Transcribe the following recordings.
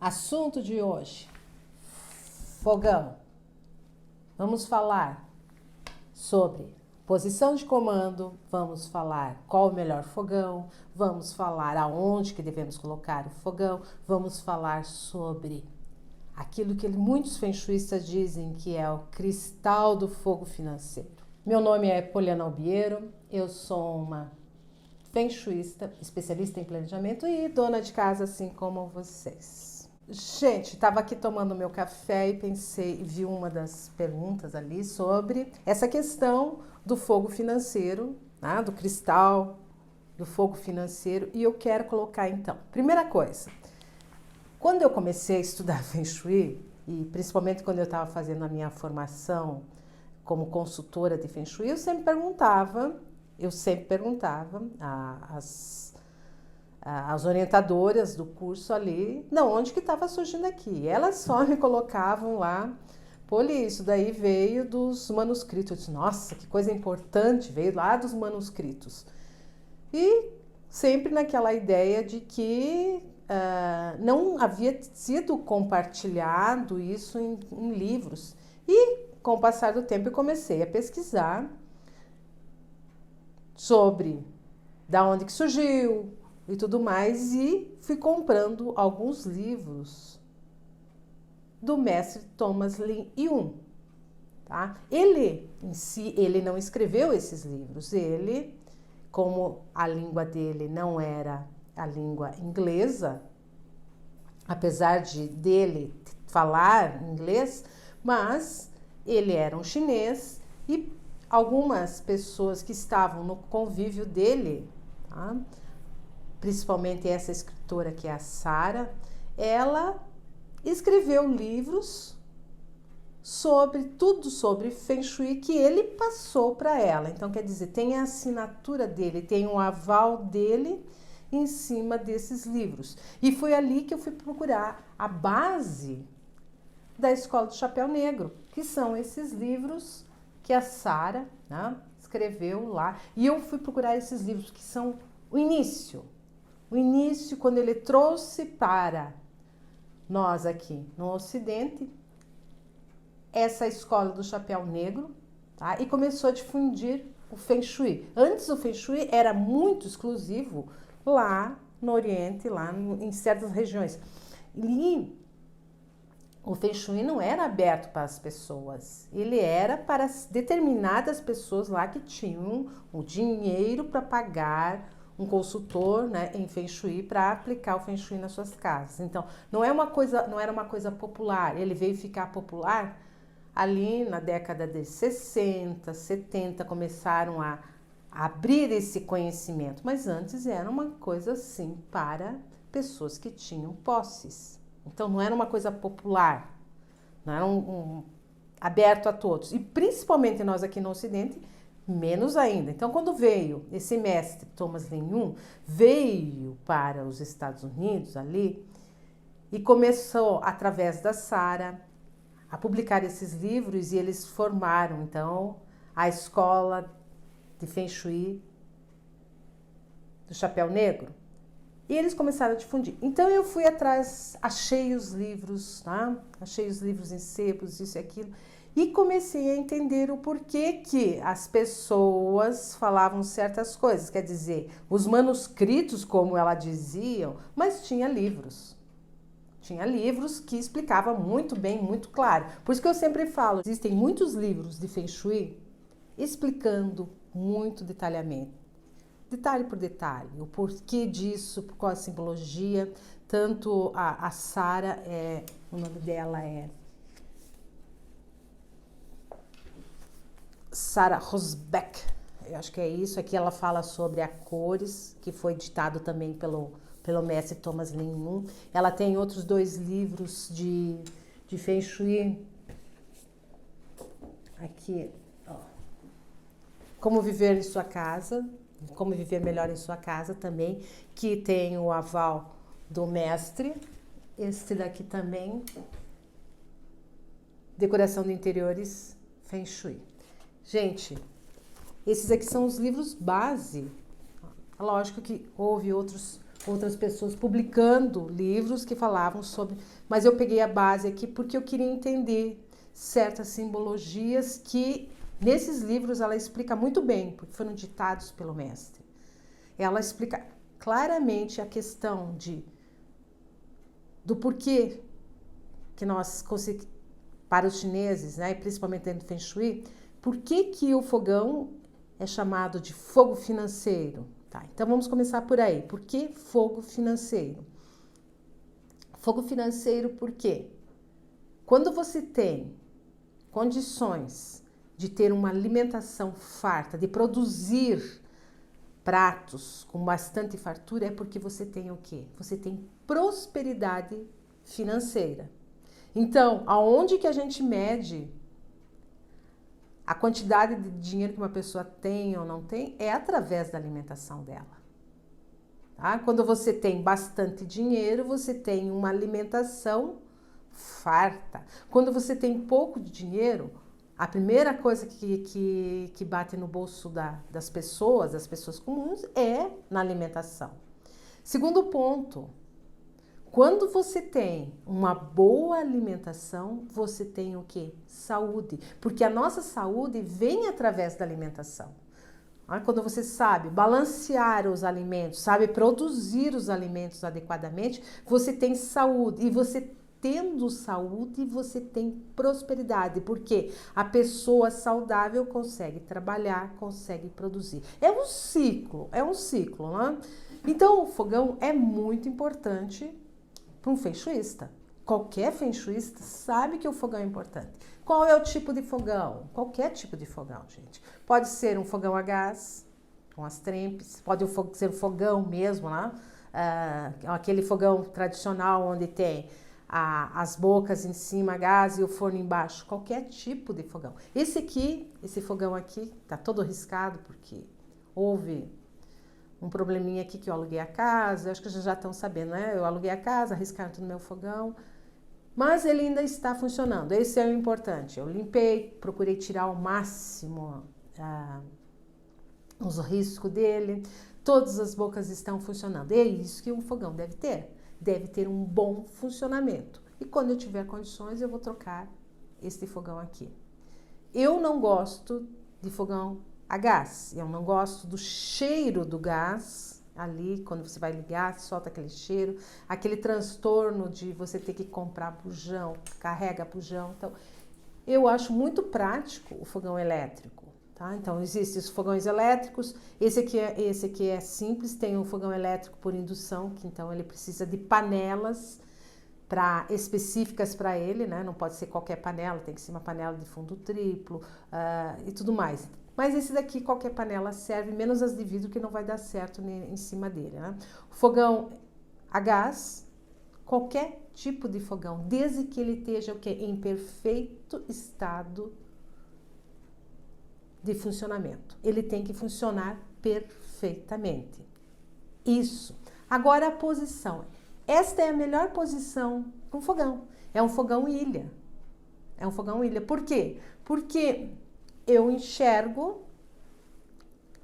Assunto de hoje: fogão. Vamos falar sobre posição de comando, vamos falar qual o melhor fogão, vamos falar aonde que devemos colocar o fogão, vamos falar sobre aquilo que muitos feng-shuistas dizem que é o cristal do fogo financeiro. Meu nome é Poliana Albiero, eu sou uma feng-shuista, especialista em planejamento e dona de casa assim como vocês. Gente, estava aqui tomando meu café e pensei, vi uma das perguntas ali sobre essa questão do fogo financeiro, né, do cristal, do fogo financeiro, e eu quero colocar então. Primeira coisa, quando eu comecei a estudar Feng Shui, e principalmente quando eu estava fazendo a minha formação como consultora de Feng Shui, eu sempre perguntava às orientadoras do curso ali, não, onde que estava surgindo aqui? Elas só me colocavam lá, Poli, isso daí veio dos manuscritos. Eu disse, nossa, que coisa importante, veio lá dos manuscritos. E sempre naquela ideia de que não havia sido compartilhado isso em livros. E com o passar do tempo eu comecei a pesquisar sobre da onde que surgiu e tudo mais, e fui comprando alguns livros do mestre Thomas Lin Yun, tá? Ele em si, ele não escreveu esses livros, ele, como a língua dele não era a língua inglesa, apesar dele falar inglês, mas ele era um chinês e algumas pessoas que estavam no convívio dele, tá? Principalmente essa escritora que é a Sara, ela escreveu livros sobre tudo sobre Feng Shui que ele passou para ela. Então, quer dizer, tem a assinatura dele, tem o aval dele em cima desses livros. E foi ali que eu fui procurar a base da Escola do Chapéu Negro, que são esses livros que a Sara, né, escreveu lá. E eu fui procurar esses livros que são o início, quando ele trouxe para nós aqui no Ocidente essa escola do chapéu negro, tá? E começou a difundir o Feng Shui. Antes o Feng Shui era muito exclusivo lá no Oriente, em certas regiões. E o Feng Shui não era aberto para as pessoas, ele era para determinadas pessoas lá que tinham o dinheiro para pagar um consultor, né, em Feng Shui para aplicar o Feng Shui nas suas casas. Então, não era uma coisa popular, ele veio ficar popular ali na década de 60, 70, começaram a abrir esse conhecimento, mas antes era uma coisa assim para pessoas que tinham posses. Então, não era uma coisa popular, não era aberto a todos. E principalmente nós aqui no Ocidente, menos ainda. Então, quando veio esse mestre Thomas Lin Yun, veio para os Estados Unidos ali e começou, através da Sara, a publicar esses livros, e eles formaram, então, a escola de Feng Shui do Chapéu Negro. E eles começaram a difundir. Então eu fui atrás, achei os livros, tá? Achei os livros em sebos, isso e aquilo, e comecei a entender o porquê que as pessoas falavam certas coisas. Quer dizer, os manuscritos, como ela diziam, mas tinha livros. Tinha livros que explicavam muito bem, muito claro. Por isso que eu sempre falo, existem muitos livros de Feng Shui explicando muito detalhadamente, detalhe por detalhe, o porquê disso, qual a simbologia. Tanto a Sara, o nome dela é Sara Rosbeck, eu acho que é isso. Aqui ela fala sobre a cores, que foi ditado também pelo mestre Thomas Lin Yun. Ela tem outros 2 livros de Feng Shui. Aqui, ó. Como viver em sua casa, como viver melhor em sua casa também, que tem o aval do mestre. Este daqui também, decoração de interiores Feng Shui. Gente, esses aqui são os livros base. Lógico que houve outros outras pessoas publicando livros que falavam sobre, mas eu peguei a base aqui porque eu queria entender certas simbologias que nesses livros ela explica muito bem, porque foram ditados pelo mestre. Ela explica claramente a questão do porquê que nós conseguimos, para os chineses, né, principalmente dentro do Feng Shui, por que o fogão é chamado de fogo financeiro? Tá, então vamos começar por aí. Por que fogo financeiro? Fogo financeiro porque quando você tem condições de ter uma alimentação farta, de produzir pratos com bastante fartura, é porque você tem o quê? Você tem prosperidade financeira. Então, aonde que a gente mede a quantidade de dinheiro que uma pessoa tem ou não tem é através da alimentação dela. Tá? Quando você tem bastante dinheiro, você tem uma alimentação farta. Quando você tem pouco de dinheiro, a primeira coisa que bate no bolso das pessoas comuns, é na alimentação. Segundo ponto, quando você tem uma boa alimentação, você tem o quê? Saúde. Porque a nossa saúde vem através da alimentação. Quando você sabe balancear os alimentos, sabe produzir os alimentos adequadamente, você tem saúde. E você tendo saúde, você tem prosperidade. Porque a pessoa saudável consegue trabalhar, consegue produzir. É um ciclo, né? Então, o fogão é muito importante para um feng shuista. Qualquer feng shuista sabe que o fogão é importante. Qual é o tipo de fogão? Qualquer tipo de fogão, gente. Pode ser um fogão a gás, com as trempes, pode ser um fogão mesmo, né? Aquele fogão tradicional onde tem as bocas em cima, a gás e o forno embaixo. Qualquer tipo de fogão. Esse fogão aqui, tá todo riscado porque houve um probleminha aqui que eu aluguei a casa, acho que vocês já estão sabendo, né? Eu aluguei a casa, arriscaram tudo no meu fogão, mas ele ainda está funcionando. Esse é o importante. Eu limpei, procurei tirar ao máximo os riscos dele, todas as bocas estão funcionando. É isso que um fogão deve ter um bom funcionamento. E quando eu tiver condições, eu vou trocar este fogão aqui. Eu não gosto de fogão a gás. Eu não gosto do cheiro do gás ali, quando você vai ligar, solta aquele cheiro, aquele transtorno de você ter que comprar bujão, carrega bujão. Então, eu acho muito prático o fogão elétrico, tá? Então, existem os fogões elétricos. Esse aqui é simples, tem um fogão elétrico por indução, que então ele precisa de panelas específicas para ele, né? Não pode ser qualquer panela, tem que ser uma panela de fundo triplo e tudo mais. Mas esse daqui, qualquer panela serve, menos as de vidro, que não vai dar certo em cima dele, né? O fogão a gás, qualquer tipo de fogão, desde que ele esteja o quê? Em perfeito estado de funcionamento. Ele tem que funcionar perfeitamente. Isso. Agora a posição. Esta é a melhor posição para um fogão. É um fogão ilha. É um fogão ilha. Por quê? Porque eu enxergo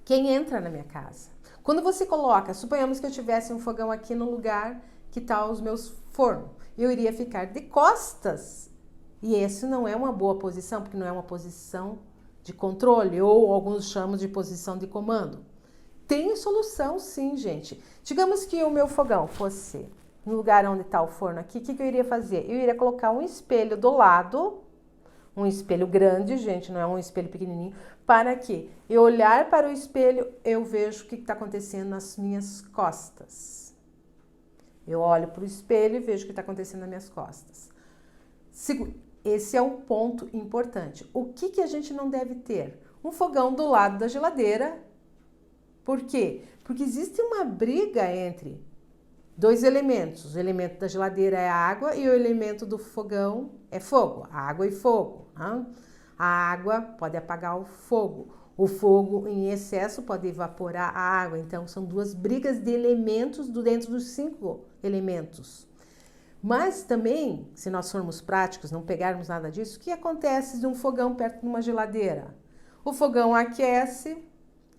quem entra na minha casa. Quando você coloca, suponhamos que eu tivesse um fogão aqui no lugar que tá os meus fornos, eu iria ficar de costas. E esse não é uma boa posição, porque não é uma posição de controle, ou alguns chamam de posição de comando. Tem solução sim, gente. Digamos que o meu fogão fosse no lugar onde está o forno aqui, o que eu iria fazer? Eu iria colocar um espelho do lado, um espelho grande, gente, não é um espelho pequenininho, para que eu olhar para o espelho, eu vejo o que está acontecendo nas minhas costas. Eu olho para o espelho e vejo o que está acontecendo nas minhas costas. Esse é um ponto importante. O que a gente não deve ter? Um fogão do lado da geladeira. Por quê? Porque existe uma briga entre dois elementos. O elemento da geladeira é a água e o elemento do fogão é fogo. Água e fogo. Né? A água pode apagar o fogo. O fogo em excesso pode evaporar a água. Então, são duas brigas de elementos dentro dos 5 elementos. Mas também, se nós formos práticos, não pegarmos nada disso, o que acontece de um fogão perto de uma geladeira? O fogão aquece,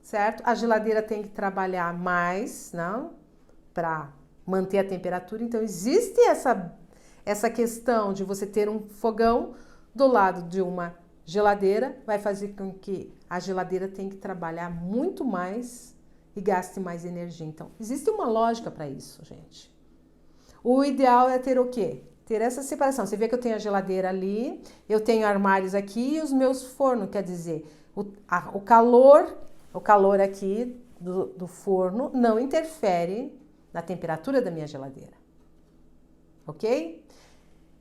certo? A geladeira tem que trabalhar mais, não? para manter a temperatura. Então, existe essa questão de você ter um fogão do lado de uma geladeira, vai fazer com que a geladeira tenha que trabalhar muito mais e gaste mais energia. Então, existe uma lógica para isso, gente. O ideal é ter o quê? Ter essa separação. Você vê que eu tenho a geladeira ali, eu tenho armários aqui e os meus fornos, quer dizer, o calor aqui do forno não interfere na temperatura da minha geladeira, ok?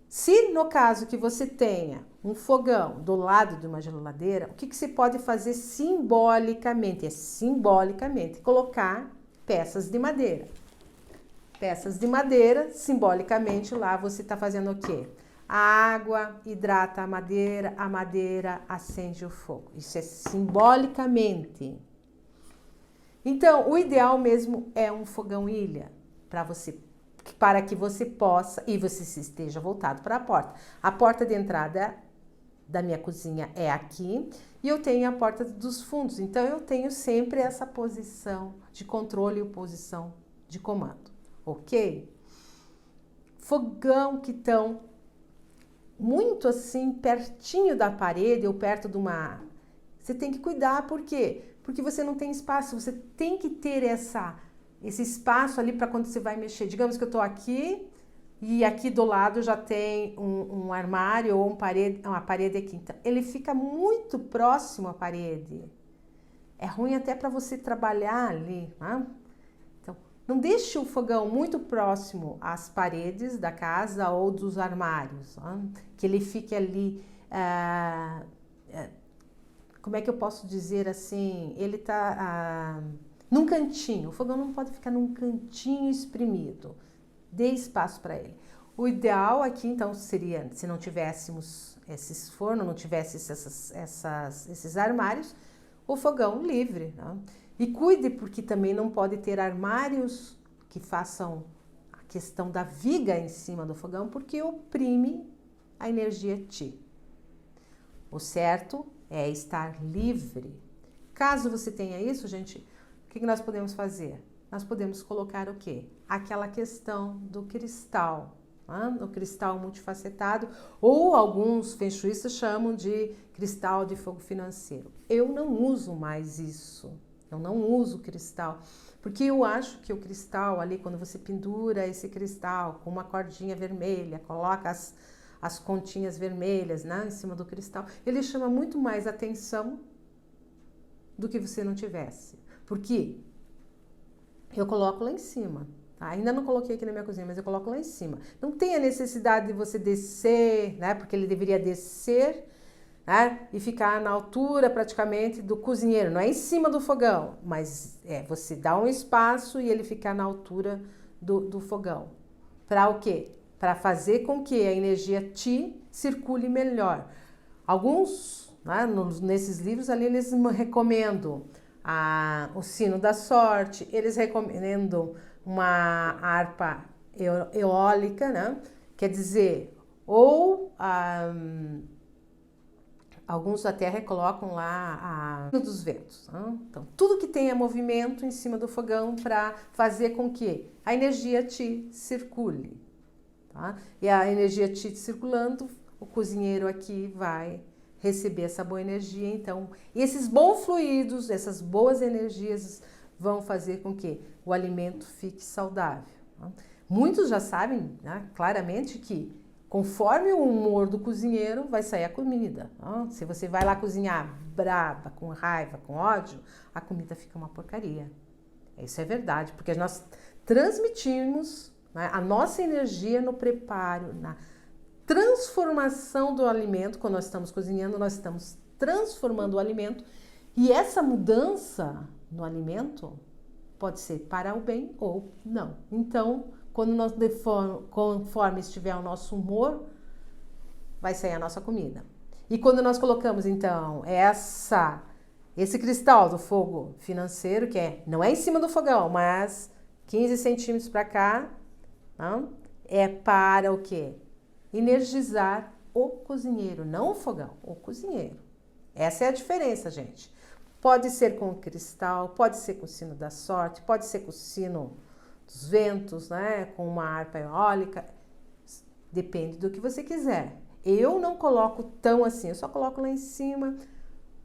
Se no caso que você tenha um fogão do lado de uma geladeira, o que você pode fazer simbolicamente? É simbolicamente colocar peças de madeira. Peças de madeira, simbolicamente lá você está fazendo o quê? A água hidrata a madeira acende o fogo. Isso é simbolicamente. Então, o ideal mesmo é um fogão ilha para que você possa e você esteja voltado para a porta. A porta de entrada da minha cozinha é aqui e eu tenho a porta dos fundos. Então, eu tenho sempre essa posição de controle e posição de comando, ok? Fogão que estão muito assim pertinho da parede ou perto de uma... Você tem que cuidar, por quê? Porque você não tem espaço, você tem que ter esse espaço ali para quando você vai mexer. Digamos que eu estou aqui e aqui do lado já tem um armário ou uma parede aqui. Então, ele fica muito próximo à parede. É ruim até para você trabalhar ali. Né? Então, não deixe o fogão muito próximo às paredes da casa ou dos armários. Né? Que ele fique ali... como é que eu posso dizer assim? Ele está... num cantinho, o fogão não pode ficar num cantinho espremido, dê espaço para ele. O ideal aqui então seria, se não tivéssemos esses fornos, não tivesse esses armários, o fogão livre. Né? E cuide porque também não pode ter armários que façam a questão da viga em cima do fogão, porque oprime a energia Ti. O certo é estar livre. Caso você tenha isso, gente, o que nós podemos fazer? Nós podemos colocar o quê? Aquela questão do cristal, né? O cristal multifacetado, ou alguns feng shuistas chamam de cristal de fogo financeiro. Eu não uso mais isso, eu não uso cristal, porque eu acho que o cristal ali, quando você pendura esse cristal com uma cordinha vermelha, coloca as continhas vermelhas, né, em cima do cristal, ele chama muito mais atenção do que você não tivesse. Porque eu coloco lá em cima. Tá? Ainda não coloquei aqui na minha cozinha, mas eu coloco lá em cima. Não tem a necessidade de você descer, né? Porque ele deveria descer, né? E ficar na altura praticamente do cozinheiro. Não é em cima do fogão, mas você dá um espaço e ele ficar na altura do fogão. Para o quê? Para fazer com que a energia Ti circule melhor. Alguns, né, nesses livros ali, eles recomendam o sino da sorte, eles recomendam uma harpa eólica, né? Quer dizer, ou alguns até colocam lá a dos ventos. Né? Então, tudo que tenha movimento em cima do fogão para fazer com que a energia Ti circule. Tá? E a energia Ti circulando, o cozinheiro aqui vai receber essa boa energia. Então, esses bons fluidos, essas boas energias vão fazer com que o alimento fique saudável. Né? Muitos já sabem, né, claramente que conforme o humor do cozinheiro vai sair a comida. Né? Se você vai lá cozinhar braba, com raiva, com ódio, a comida fica uma porcaria. Isso é verdade, porque nós transmitimos, né, a nossa energia no preparo, na transformação do alimento. Quando nós estamos cozinhando, nós estamos transformando o alimento, e essa mudança no alimento pode ser para o bem ou não. Então, conforme estiver o nosso humor, vai sair a nossa comida. E quando nós colocamos então esse cristal do fogo financeiro, que não é em cima do fogão, mas 15 centímetros para cá, não? É para o quê? Energizar o cozinheiro, não o fogão, o cozinheiro. Essa é a diferença, gente. Pode ser com cristal, pode ser com o sino da sorte, pode ser com o sino dos ventos, né? Com uma harpa eólica. Depende do que você quiser. Eu não coloco tão assim, eu só coloco lá em cima.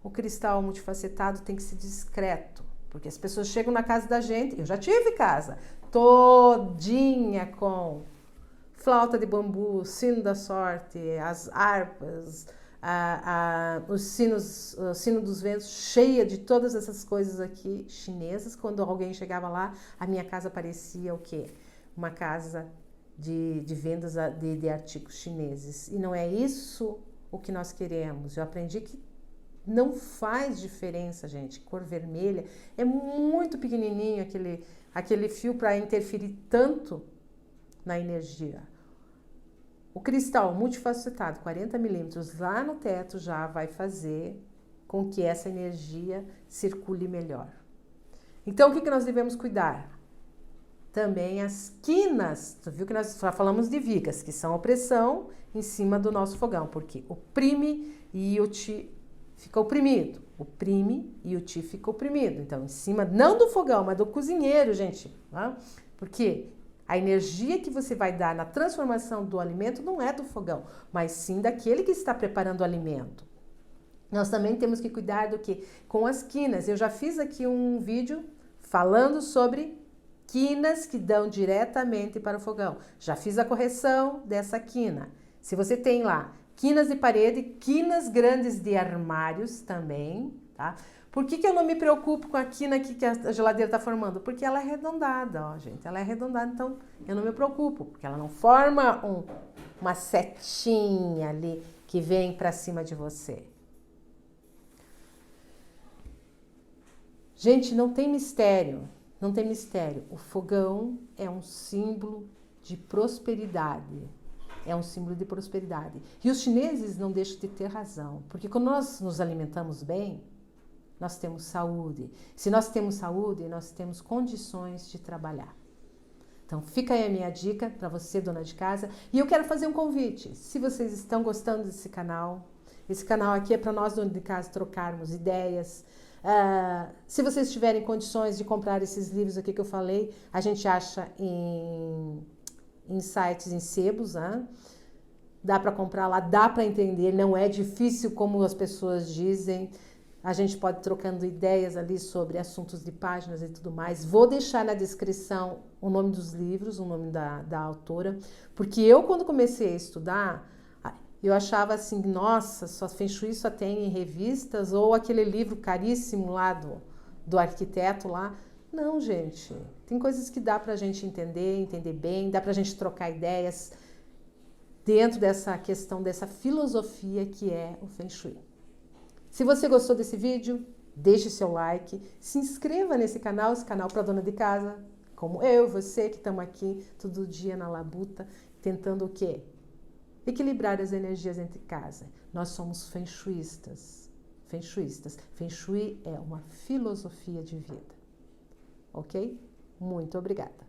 O cristal multifacetado tem que ser discreto, porque as pessoas chegam na casa da gente, eu já tive casa, todinha com flauta de bambu, sino da sorte, as harpas, o sino dos ventos, cheia de todas essas coisas aqui chinesas. Quando alguém chegava lá, a minha casa parecia o quê? Uma casa de vendas de artigos chineses. E não é isso o que nós queremos. Eu aprendi que não faz diferença, gente. Cor vermelha é muito pequenininho aquele fio para interferir tanto na energia. O cristal multifacetado, 40 milímetros, lá no teto já vai fazer com que essa energia circule melhor. Então, o que nós devemos cuidar? Também as quinas. Tu viu que nós já falamos de vigas, que são a pressão em cima do nosso fogão, porque oprime e o ti fica oprimido. Oprime e o ti fica oprimido. Então, em cima, não do fogão, mas do cozinheiro, gente. Tá? Porque a energia que você vai dar na transformação do alimento não é do fogão, mas sim daquele que está preparando o alimento. Nós também temos que cuidar do que? Com as quinas. Eu já fiz aqui um vídeo falando sobre quinas que dão diretamente para o fogão. Já fiz a correção dessa quina. Se você tem lá quinas de parede, quinas grandes de armários também, tá? Por que eu não me preocupo com a quina aqui que a geladeira está formando? Porque ela é arredondada, ó, gente. Ela é arredondada, então eu não me preocupo, porque ela não forma uma setinha ali que vem para cima de você. Gente, não tem mistério. Não tem mistério. O fogão é um símbolo de prosperidade. É um símbolo de prosperidade. E os chineses não deixam de ter razão. Porque quando nós nos alimentamos bem, nós temos saúde. Se nós temos saúde, nós temos condições de trabalhar. Então, fica aí a minha dica para você, dona de casa. E eu quero fazer um convite. Se vocês estão gostando desse canal, esse canal aqui é para nós, dona de casa, trocarmos ideias. Se vocês tiverem condições de comprar esses livros aqui que eu falei, a gente acha em sites, em sebos, né? Dá para comprar lá, dá para entender, não é difícil como as pessoas dizem. A gente pode ir trocando ideias ali sobre assuntos de páginas e tudo mais. Vou deixar na descrição o nome dos livros, o nome da autora, porque eu, quando comecei a estudar, eu achava assim, nossa, só Feng Shui só tem em revistas, ou aquele livro caríssimo lá do arquiteto lá. Não, gente, tem coisas que dá pra gente entender bem, dá pra gente trocar ideias dentro dessa questão, dessa filosofia que é o Feng Shui. Se você gostou desse vídeo, deixe seu like, se inscreva nesse canal, esse canal para dona de casa, como eu e você que estamos aqui todo dia na labuta, tentando o quê? Equilibrar as energias entre casa. Nós somos Feng Shuistas. Feng Shuistas. Feng Shui é uma filosofia de vida. Ok? Muito obrigada.